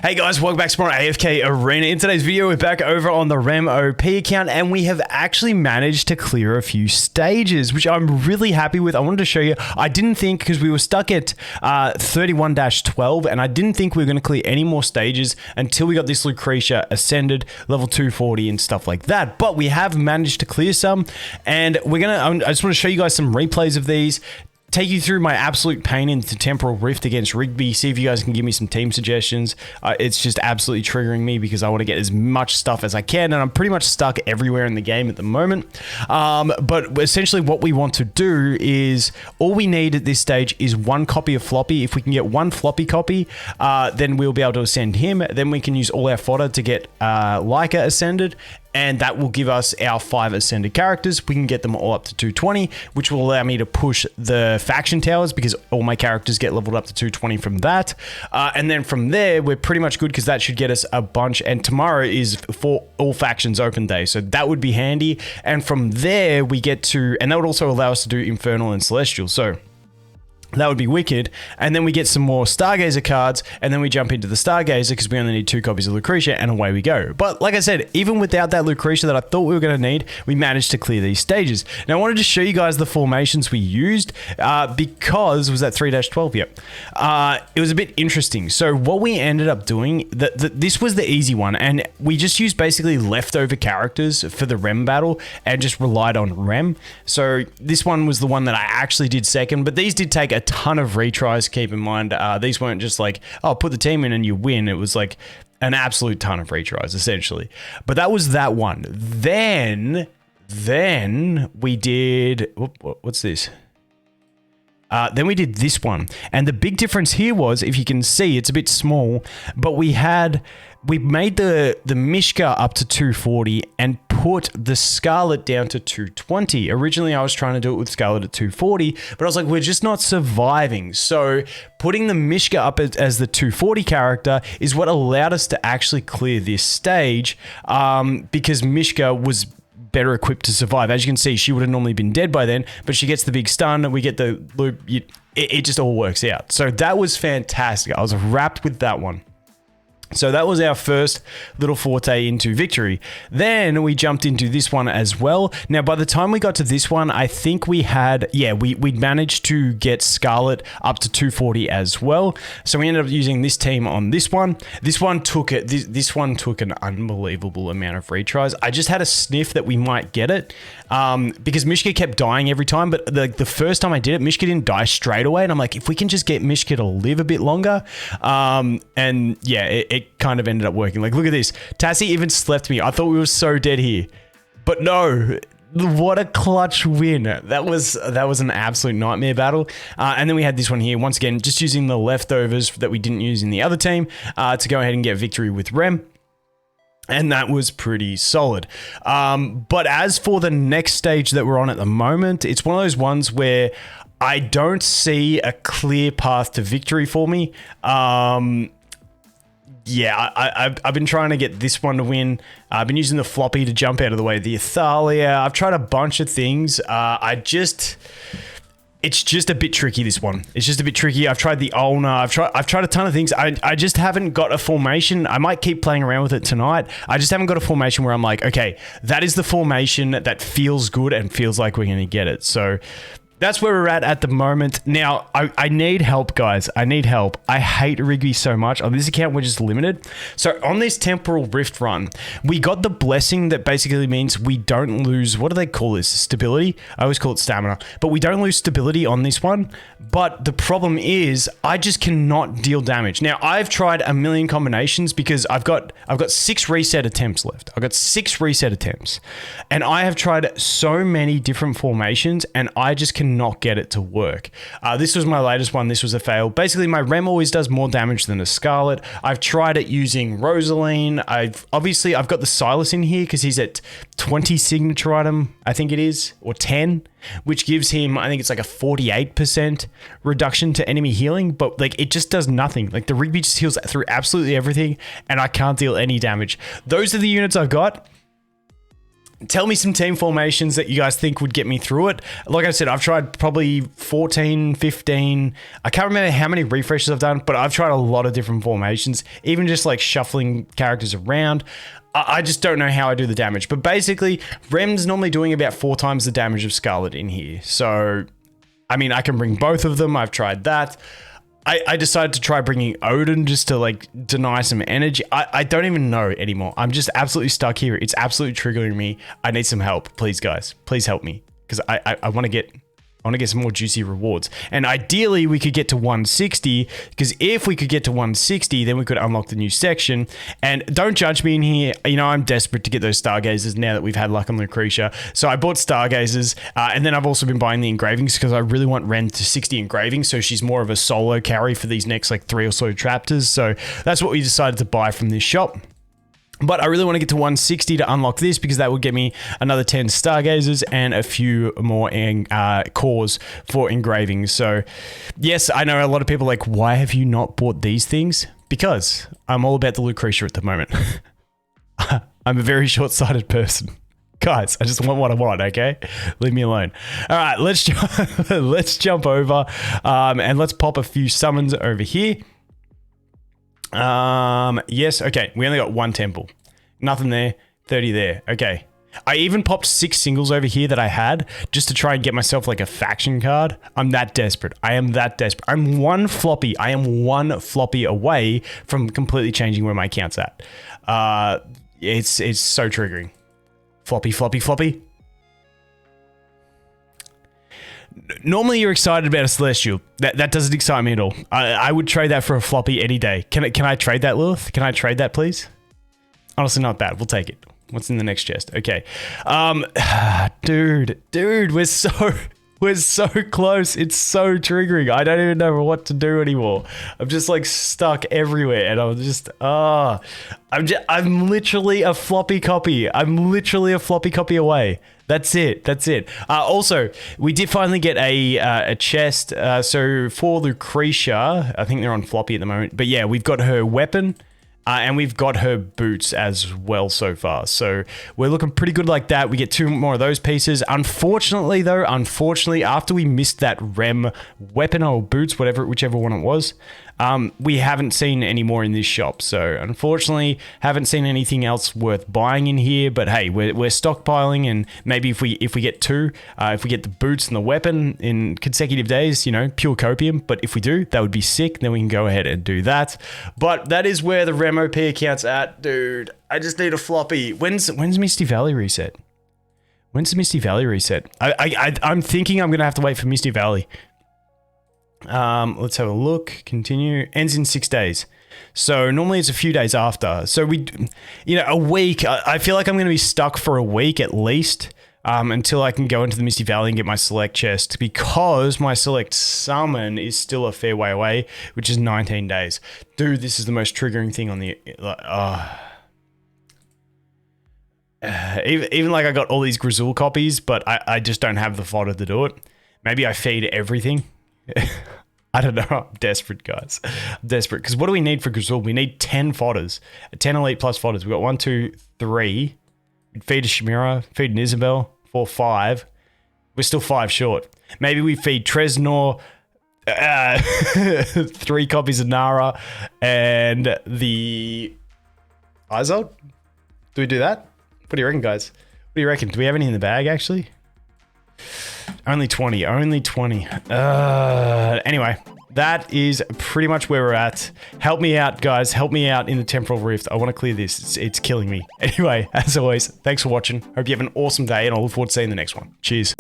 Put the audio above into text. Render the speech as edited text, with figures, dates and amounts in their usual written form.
Hey guys, welcome back to more AFK Arena. In today's video, we're back over on the Rem OP account and we have actually managed to clear a few stages, which I'm really happy with. I wanted to show you. I didn't think, because we were stuck at 31-12 and I didn't think we were going to clear any more stages until we got this Lucretia ascended, level 240 and stuff like that. But we have managed to clear some, and I just want to show you guys some replays of these. Take you through my absolute pain into Temporal Rift against Rigby, see if you guys can give me some team suggestions. It's just absolutely triggering me because I want to get as much stuff as I can, and I'm pretty much stuck everywhere in the game at the moment. But essentially what we want to do is, all we need at this stage is one copy of Floppy. If we can get one Floppy copy, then we'll be able to ascend him. Then we can use all our fodder to get Leica ascended, and that will give us our 5 ascended characters. We can get them all up to 220, which will allow me to push the faction towers because all my characters get leveled up to 220 from that. And then from there, we're pretty much good because that should get us a bunch. And tomorrow is for all factions open day, so that would be handy. And from there, we get to, and that would also allow us to do Infernal and Celestial. So that would be wicked. And then we get some more Stargazer cards, and then we jump into the Stargazer because we only need 2 copies of Lucretia, and away we go. But like I said, even without that Lucretia that I thought we were going to need, we managed to clear these stages. Now I wanted to show you guys the formations we used because, was that 3-12? Yep. It was a bit interesting. So what we ended up doing, this was the easy one, and we just used basically leftover characters for the Rem battle and just relied on Rem. So this one was the one that I actually did second, but these did take a ton of retries, keep in mind. These weren't just like, oh, put the team in and you win. It was like an absolute ton of retries, essentially. But that was that one. Then we did, what's this? Then we did this one. And the big difference here was, if you can see, it's a bit small, but we made the Mishka up to 240 and put the Scarlet down to 220. Originally, I was trying to do it with Scarlet at 240, but I was like, we're just not surviving. So putting the Mishka up as the 240 character is what allowed us to actually clear this stage, because Mishka was better equipped to survive. As you can see, she would have normally been dead by then, but she gets the big stun, we get the loop, it just all works out. So that was fantastic. I was wrapped with that one. So that was our first little forte into victory. Then we jumped into this one as well. Now, by the time we got to this one, I think we had, we'd managed to get Scarlet up to 240 as well. So we ended up using this team on this one. This one took an unbelievable amount of retries. I just had a sniff that we might get it because Mishka kept dying every time. But the first time I did it, Mishka didn't die straight away. And I'm like, if we can just get Mishka to live a bit longer. And yeah, it kind of ended up working. Like, look at this. Tassie even slept me. I thought we were so dead here. But no, what a clutch win. That was an absolute nightmare battle. And then we had this one here. Once again, just using the leftovers that we didn't use in the other team to go ahead and get victory with Rem. And that was pretty solid. But as for the next stage that we're on at the moment, it's one of those ones where I don't see a clear path to victory for me. Yeah, I've been trying to get this one to win. I've been using the Floppy to jump out of the way of the Athalia. I've tried a bunch of things. It's just a bit tricky, this one. It's just a bit tricky. I've tried the Ulna. I've tried a ton of things. I just haven't got a formation. I might keep playing around with it tonight. I just haven't got a formation where I'm like, okay, that is the formation that feels good and feels like we're going to get it. So that's where we're at the moment. Now, I need help, guys. I need help. I hate Rigby so much. On this account, we're just limited. So on this Temporal Rift run, we got the blessing that basically means we don't lose, what do they call this? Stability? I always call it stamina. But we don't lose stability on this one. But the problem is, I just cannot deal damage. Now, I've tried a million combinations because I've got 6 reset attempts left. I've got 6 reset attempts. And I have tried so many different formations, and I just cannot get it to work. This was my latest one. This was a fail. Basically, my Rem always does more damage than a Scarlet. I've tried it using Rosaline. I've got the Silas in here because he's at 20 signature item, I think it is, or 10, which gives him, I think it's like a 48% reduction to enemy healing, but like it just does nothing. Like the Rigby just heals through absolutely everything, and I can't deal any damage. Those are the units I've got. tell me some team formations that you guys think would get me through it. Like I said, I've tried probably 14, 15. I can't remember how many refreshes I've done, but I've tried a lot of different formations, even just like shuffling characters around. I just don't know how I do the damage. But basically, Rem's normally doing about 4 times the damage of Scarlet in here. So, I mean, I can bring both of them. I've tried that. I decided to try bringing Odin just to like deny some energy. I don't even know anymore. I'm just absolutely stuck here. It's absolutely triggering me. I need some help. Please, guys. Please help me. Because I want to get some more juicy rewards. And ideally, we could get to 160, because if we could get to 160, then we could unlock the new section. And don't judge me in here. You know, I'm desperate to get those Stargazers now that we've had luck on Lucretia. So I bought Stargazers, and then I've also been buying the engravings because I really want Ren to 60 engravings, so she's more of a solo carry for these next like 3 or so chapters. So that's what we decided to buy from this shop. But I really want to get to 160 to unlock this, because that would get me another 10 Stargazers and a few more cores for engravings. So yes, I know a lot of people are like, why have you not bought these things? Because I'm all about the Lucretia at the moment. I'm a very short-sighted person. Guys, I just want what I want, okay? Leave me alone. All right, let's jump over and let's pop a few summons over here. Yes, okay, we only got 1 temple. Nothing there, 30 there, okay. I even popped 6 singles over here that I had just to try and get myself like a faction card. I'm that desperate. I am that desperate. I'm one floppy away from completely changing where my account's at. It's so triggering. Floppy. Normally you're excited about a Celestial. That doesn't excite me at all. I would trade that for a floppy any day. Can I trade that, Lilith? Can I trade that, please? Honestly, not bad. We'll take it. What's in the next chest? Okay. Dude, we're so close. It's so triggering. I don't even know what to do anymore. I'm just like stuck everywhere, and I'm just I'm literally a floppy copy. I'm literally a floppy copy away. That's it. Also, we did finally get a chest. So for Lucretia, I think they're on floppy at the moment. But yeah, we've got her weapon. And we've got her boots as well so far. So we're looking pretty good like that. We get 2 more of those pieces. Unfortunately, after we missed that Rem weapon or boots, whichever one it was, we haven't seen any more in this shop. So unfortunately, haven't seen anything else worth buying in here. But hey, we're stockpiling, and maybe if we get 2, if we get the boots and the weapon in consecutive days, you know, pure copium. But if we do, that would be sick. Then we can go ahead and do that. But that is where the Rem OP account's at, dude. I just need a floppy. When's Misty Valley reset? When's the Misty Valley reset? I'm thinking I'm gonna have to wait for Misty Valley. Let's have a look. Continue. Ends in 6 days. So normally it's a few days after. So a week. I feel like I'm going to be stuck for a week at least, until I can go into the Misty Valley and get my select chest, because my select summon is still a fair way away, which is 19 days. Dude, this is the most triggering thing on the... even like I got all these Grizzle copies, but I just don't have the fodder to do it. Maybe I feed everything. I don't know. I'm desperate, guys. I'm desperate. Because what do we need for Grizzle? We need 10 fodders. 10 Elite Plus fodders. We've got 1, 2, 3. We'd feed a Chimera, feed an Isabel, 4, 5. We're still 5 short. Maybe we feed Tresnor, 3 copies of Nara, and the Izod? Do we do that? What do you reckon, guys? What do you reckon? Do we have any in the bag, actually? Only 20. Anyway, that is pretty much where we're at. Help me out, guys. Help me out in the Temporal Rift. I want to clear this. It's killing me. Anyway, as always, thanks for watching. Hope you have an awesome day, and I'll look forward to seeing the next one. Cheers.